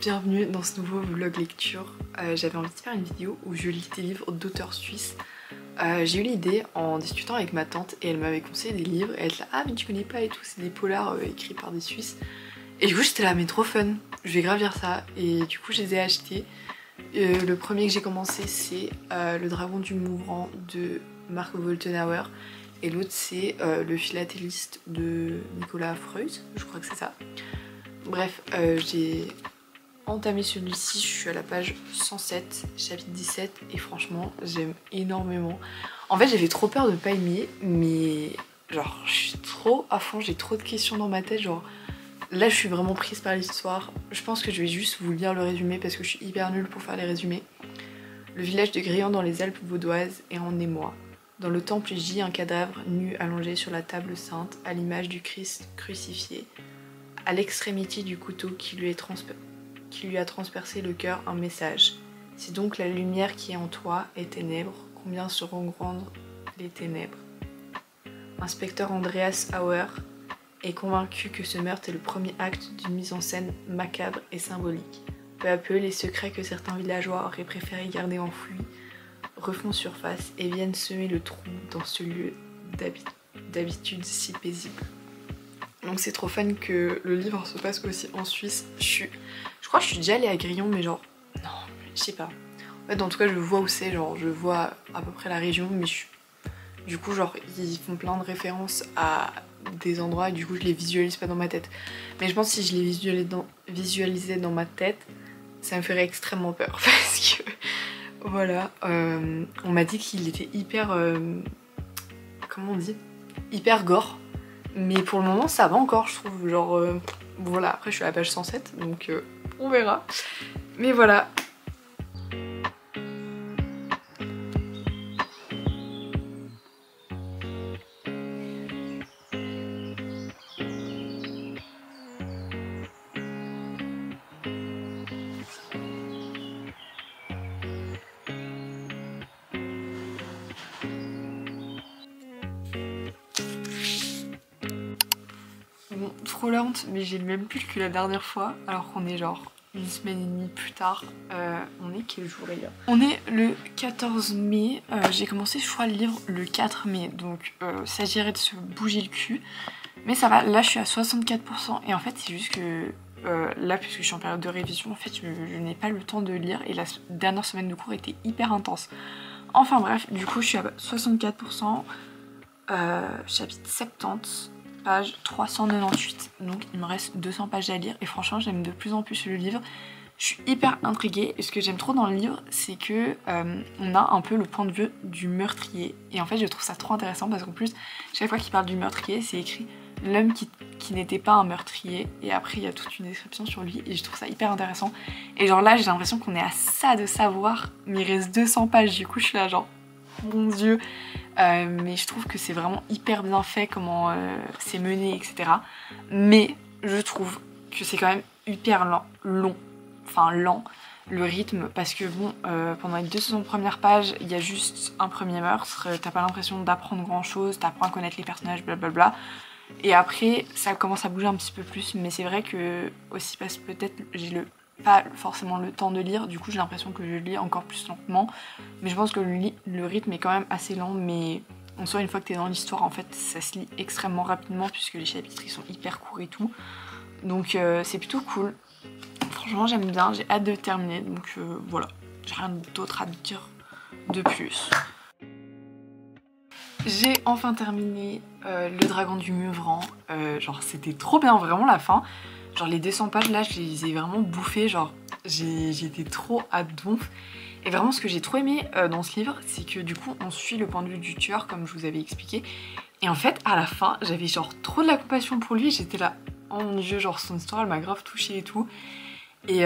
bienvenue dans ce nouveau vlog lecture. J'avais envie de faire une vidéo où je lis des livres d'auteurs suisses. J'ai eu l'idée en discutant avec ma tante et elle m'avait conseillé des livres et elle était là, ah mais tu connais pas et tout, c'est des polars écrits par des Suisses. Et du coup j'étais là, mais trop fun, je vais grave lire ça et du coup je les ai achetés. Le premier que j'ai commencé c'est Le Dragon du Mouvement de Marc Woltenhauer et l'autre c'est Le Philatéliste de Nicolas Freud, je crois que c'est ça. Bref, j'ai entamé celui-ci, je suis à la page 107, chapitre 17 et franchement j'aime énormément. En fait j'avais trop peur de pas aimer, mais genre je suis trop à fond, j'ai trop de questions dans ma tête, genre là je suis vraiment prise par l'histoire. Je pense que je vais juste vous lire le résumé parce que je suis hyper nulle pour faire les résumés. Le village de Griand dans les Alpes vaudoises est en émoi. Dans le temple gît un cadavre nu allongé sur la table sainte à l'image du Christ crucifié. À l'extrémité du couteau qui lui a transpercé le cœur un message. C'est donc la lumière qui est en toi et ténèbres, combien seront grandes les ténèbres. Inspecteur Andreas Auer est convaincu que ce meurtre est le premier acte d'une mise en scène macabre et symbolique. Peu à peu, les secrets que certains villageois auraient préféré garder enfouis refont surface et viennent semer le trou dans ce lieu d'habitude si paisible. Donc c'est trop fun que le livre se passe aussi en Suisse. Je crois que je suis déjà allée à Griand, mais genre, non, je sais pas. En fait, en tout cas, je vois où c'est, genre, je vois à peu près la région, mais du coup, genre, ils font plein de références à des endroits et du coup, je les visualise pas dans ma tête. Mais je pense que si je les visualisais dans ma tête, ça me ferait extrêmement peur parce que, voilà, on m'a dit qu'il était hyper, comment on dit, hyper gore. Mais pour le moment ça va encore je trouve, genre voilà, après je suis à la page 107 donc on verra. Mais voilà. Bon, trop lente, mais j'ai le même pull que la dernière fois, alors qu'on est genre une semaine et demie plus tard. On est quel jour là? On est le 14 mai, j'ai commencé je crois le livre le 4 mai, donc s'agirait de se bouger le cul. Mais ça va, là je suis à 64% et en fait c'est juste que là puisque je suis en période de révision, en fait je n'ai pas le temps de lire et la dernière semaine de cours était hyper intense. Enfin bref, du coup je suis à 64%, chapitre 70. Page 398, donc il me reste 200 pages à lire et franchement j'aime de plus en plus le livre. Je suis hyper intriguée et ce que j'aime trop dans le livre c'est que on a un peu le point de vue du meurtrier et en fait je trouve ça trop intéressant parce qu'en plus chaque fois qu'il parle du meurtrier c'est écrit l'homme qui n'était pas un meurtrier et après il y a toute une description sur lui et je trouve ça hyper intéressant et genre là j'ai l'impression qu'on est à ça de savoir mais il reste 200 pages du coup je suis là genre mon dieu. Mais je trouve que c'est vraiment hyper bien fait comment c'est mené etc. Mais je trouve que c'est quand même hyper lent le rythme parce que bon pendant les 200 premières pages il y a juste un premier meurtre, t'as pas l'impression d'apprendre grand chose, t'apprends à connaître les personnages blablabla et après ça commence à bouger un petit peu plus mais c'est vrai que aussi parce que peut-être j'ai pas forcément le temps de lire, du coup j'ai l'impression que je lis encore plus lentement, mais je pense que le rythme est quand même assez lent, mais en soi une fois que t'es dans l'histoire en fait ça se lit extrêmement rapidement puisque les chapitres ils sont hyper courts et tout, donc c'est plutôt cool, franchement j'aime bien, j'ai hâte de terminer, donc voilà, j'ai rien d'autre à dire de plus. J'ai enfin terminé Le Dragon du Mouvement, genre c'était trop bien, vraiment la fin. Genre les 200 pages là je les ai vraiment bouffées, genre j'étais trop à donf. Et vraiment ce que j'ai trop aimé dans ce livre c'est que du coup on suit le point de vue du tueur comme je vous avais expliqué. Et en fait à la fin j'avais genre trop de la compassion pour lui, j'étais là oh mon dieu genre son histoire elle m'a grave touchée et tout. Et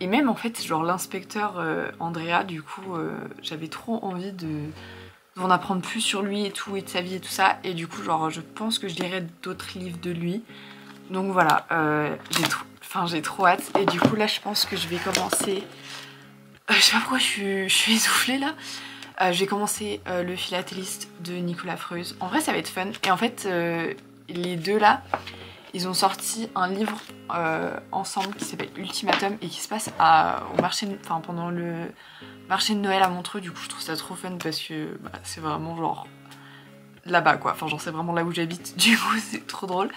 même en fait genre l'inspecteur Andrea du coup j'avais trop envie d'en apprendre plus sur lui et tout et de sa vie et tout ça. Et du coup genre je pense que je lirai d'autres livres de lui. Donc voilà, j'ai trop hâte et du coup là je pense que je vais commencer, je sais pas pourquoi je suis essoufflée là, je vais commencer Le Philatéliste de Nicolas Freud. En vrai ça va être fun et en fait les deux là, ils ont sorti un livre ensemble qui s'appelle Ultimatum et qui se passe au marché, enfin pendant le marché de Noël à Montreux. Du coup je trouve ça trop fun parce que bah, c'est vraiment genre là-bas quoi, enfin genre c'est vraiment là où j'habite, du coup c'est trop drôle.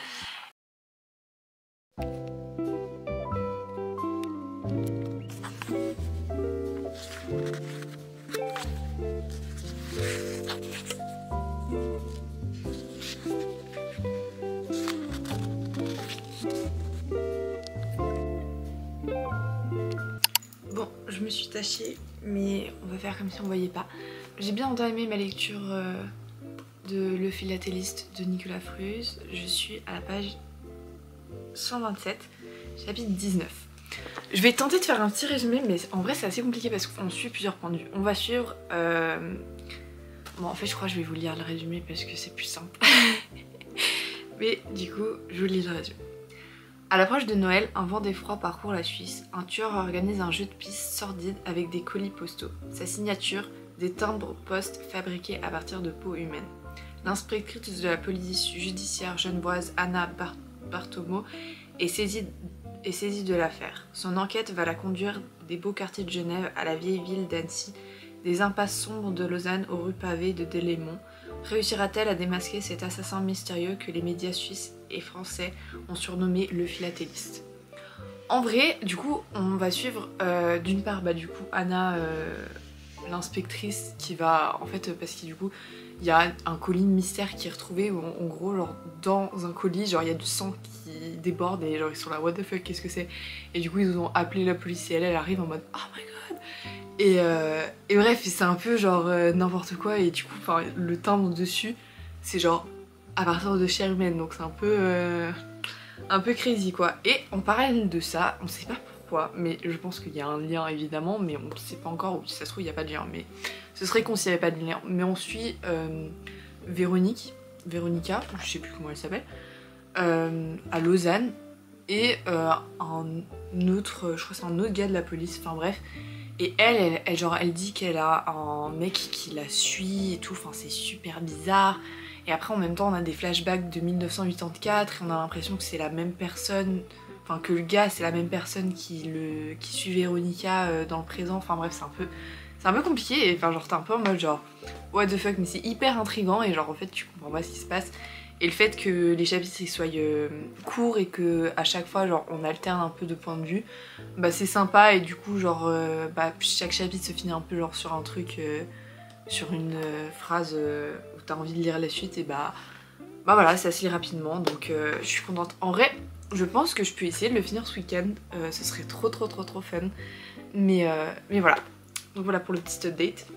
Bon, je me suis tachée, mais on va faire comme si on voyait pas. J'ai bien entamé ma lecture de Le Philatéliste de Nicolas Freuse. Je suis à la page 127, chapitre 19. Je vais tenter de faire un petit résumé, mais en vrai c'est assez compliqué parce qu'on suit plusieurs points de vue. On va suivre... Bon, en fait je crois que je vais vous lire le résumé parce que c'est plus simple. Mais du coup, je vous lis le résumé. À l'approche de Noël, un vent d'effroi parcourt la Suisse. Un tueur organise un jeu de piste sordide avec des colis postaux. Sa signature, des timbres postes fabriqués à partir de peau humaine. L'inspectrice de la police judiciaire genevoise Anna Bartomo est saisie de l'affaire. Son enquête va la conduire des beaux quartiers de Genève à la vieille ville d'Annecy, des impasses sombres de Lausanne aux rues pavées de Delémont. Réussira-t-elle à démasquer cet assassin mystérieux que les médias suisses et français ont surnommé le philatéliste? En vrai, du coup, on va suivre d'une part, bah, du coup, Anna, l'inspectrice, qui va, en fait, parce que du coup, il y a un colis mystère qui est retrouvé, où en gros, genre, dans un colis, genre, il y a du sang qui déborde, et genre, ils sont là, what the fuck, qu'est-ce que c'est? Et du coup, ils ont appelé la police, et elle arrive en mode, oh my god! Et bref, c'est un peu genre n'importe quoi, et du coup, le timbre dessus, c'est genre à partir de chair humaine, donc c'est un peu crazy quoi. Et en parallèle de ça, on sait pas pourquoi, mais je pense qu'il y a un lien évidemment, mais on sait pas encore, ou si ça se trouve il n'y a pas de lien, mais ce serait con s'il n'y avait pas de lien. Mais on suit Véronica, je sais plus comment elle s'appelle, à Lausanne, et un autre, je crois que c'est un autre gars de la police, enfin bref. Et elle dit qu'elle a un mec qui la suit et tout, enfin c'est super bizarre. Et après en même temps on a des flashbacks de 1984 et on a l'impression que c'est la même personne, enfin que le gars c'est la même personne qui suit Véronica dans le présent, enfin bref c'est un peu compliqué et enfin genre t'es un peu en mode genre what the fuck, mais c'est hyper intriguant et genre en fait tu comprends pas ce qui se passe. Et le fait que les chapitres ils soient courts et que à chaque fois genre on alterne un peu de point de vue, bah c'est sympa et du coup genre bah, chaque chapitre se finit un peu genre sur un truc, sur une phrase où t'as envie de lire la suite et bah voilà ça se lit rapidement donc je suis contente. En vrai je pense que je peux essayer de le finir ce week-end, ce serait trop fun, mais voilà. Donc voilà pour le petit update.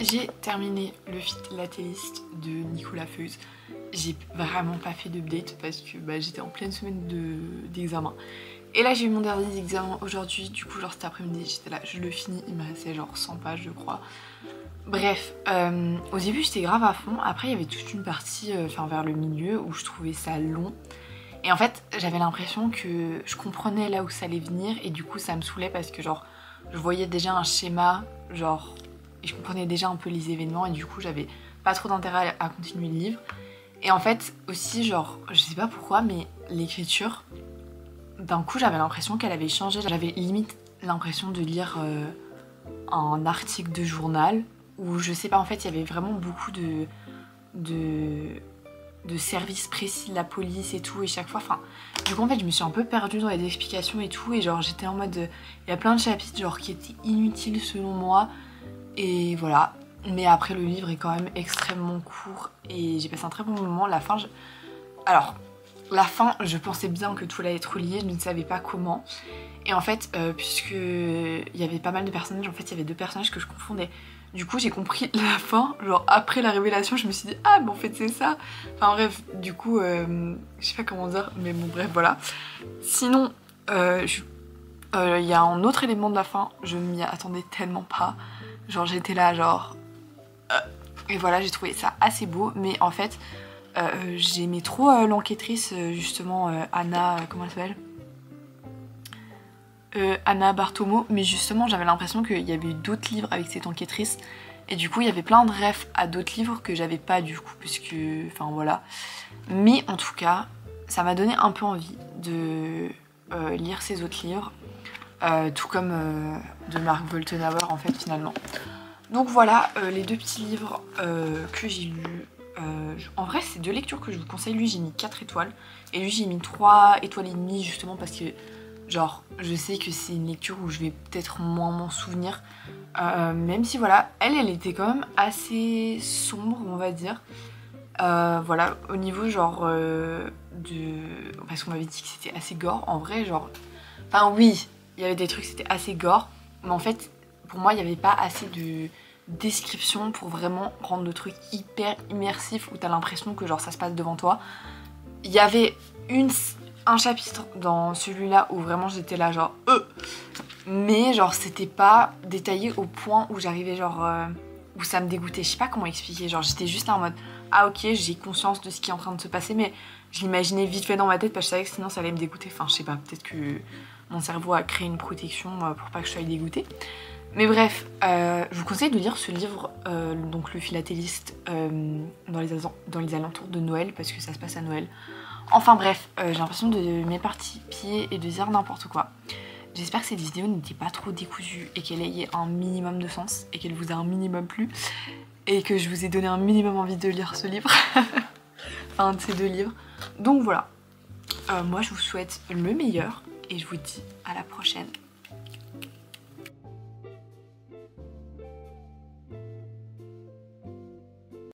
J'ai terminé le philatéliste de Nicolas Freuse. J'ai vraiment pas fait d'update parce que bah, j'étais en pleine semaine d'examen. Et là j'ai eu mon dernier examen aujourd'hui, du coup genre cet après-midi j'étais là, je le finis, il me restait genre 100 pages je crois. Bref, au début j'étais grave à fond, après il y avait toute une partie vers le milieu où je trouvais ça long. Et en fait j'avais l'impression que je comprenais là où ça allait venir et du coup ça me saoulait parce que genre je voyais déjà un schéma genre... Et je comprenais déjà un peu les événements et du coup j'avais pas trop d'intérêt à continuer le livre. Et en fait aussi genre, je sais pas pourquoi mais l'écriture, d'un coup j'avais l'impression qu'elle avait changé. J'avais limite l'impression de lire un article de journal où je sais pas en fait il y avait vraiment beaucoup de services précis de la police et tout et chaque fois, enfin du coup en fait je me suis un peu perdue dans les explications et tout et genre j'étais en mode, il y a plein de chapitres genre qui étaient inutiles selon moi. Et voilà, mais après le livre est quand même extrêmement court et j'ai passé un très bon moment. La fin, alors la fin, je pensais bien que tout allait être relié, je ne savais pas comment. Et en fait, puisque il y avait pas mal de personnages, en fait il y avait deux personnages que je confondais. Du coup j'ai compris la fin, genre après la révélation je me suis dit ah mais en fait c'est ça. Enfin bref, du coup je sais pas comment dire, mais bon bref voilà. Sinon il y a un autre élément de la fin, je m'y attendais tellement pas. Genre j'étais là genre... Et voilà j'ai trouvé ça assez beau mais en fait J'aimais trop l'enquêtrice, justement, Anna, comment elle s'appelle, Anna Bartomo, mais justement j'avais l'impression qu'il y avait eu d'autres livres avec cette enquêtrice, et du coup il y avait plein de refs à d'autres livres que j'avais pas du coup, puisque, enfin voilà. Mais en tout cas, ça m'a donné un peu envie de lire ces autres livres, tout comme de Mark Woltenhauer en fait finalement. Donc voilà les deux petits livres que j'ai lus. En vrai c'est deux lectures que je vous conseille. Lui j'ai mis 4 étoiles et lui j'ai mis 3 étoiles et demie, justement parce que genre je sais que c'est une lecture où je vais peut-être moins m'en souvenir, même si voilà, elle était quand même assez sombre on va dire. Voilà, au niveau genre parce qu'on m'avait dit que c'était assez gore, en vrai genre, enfin oui, il y avait des trucs c'était assez gore, mais en fait pour moi il n'y avait pas assez de description pour vraiment rendre le truc hyper immersif où t'as l'impression que genre ça se passe devant toi. Il y avait un chapitre dans celui-là où vraiment j'étais là genre mais genre c'était pas détaillé au point où j'arrivais genre où ça me dégoûtait, je sais pas comment expliquer, genre j'étais juste là en mode ah ok j'ai conscience de ce qui est en train de se passer, mais je l'imaginais vite fait dans ma tête parce que je savais que sinon ça allait me dégoûter, enfin je sais pas, peut-être que mon cerveau a créé une protection pour pas que je sois dégoûtée. Mais bref, je vous conseille de lire ce livre, donc Le Philatéliste, dans les alentours de Noël, parce que ça se passe à Noël. Enfin bref, j'ai l'impression de m'éparpiller et de dire n'importe quoi. J'espère que cette vidéo n'était pas trop décousue et qu'elle ait un minimum de sens et qu'elle vous a un minimum plu et que je vous ai donné un minimum envie de lire ce livre. Enfin, de ces deux livres. Donc voilà, moi je vous souhaite le meilleur et je vous dis à la prochaine.